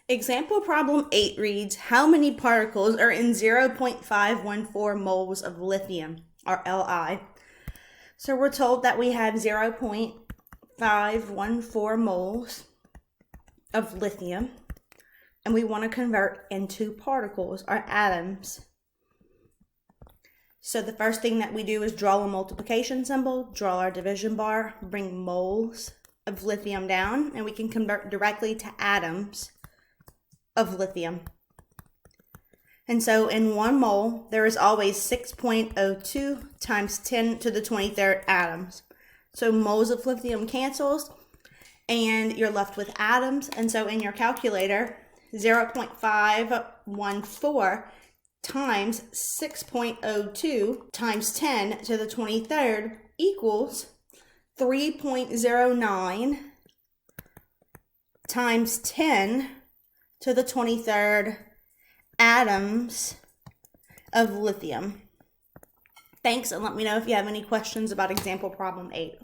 Example problem 8 reads, how many particles are in 0.514 moles of lithium, or Li? So we're told that we have 0.514 moles of lithium, and we want to convert into particles, or atoms. So the first thing that we do is draw a multiplication symbol, draw our division bar, bring moles of lithium down, and we can convert directly to atoms of lithium. And so in 1 mole, there is always 6.02 times 10 to the 23rd atoms. So moles of lithium cancels, and you're left with atoms. And so in your calculator, 0.514 times 6.02 times 10 to the 23rd equals 3.09 times 10 to the 23rd atoms of lithium. Thanks, and let me know if you have any questions about example problem 8.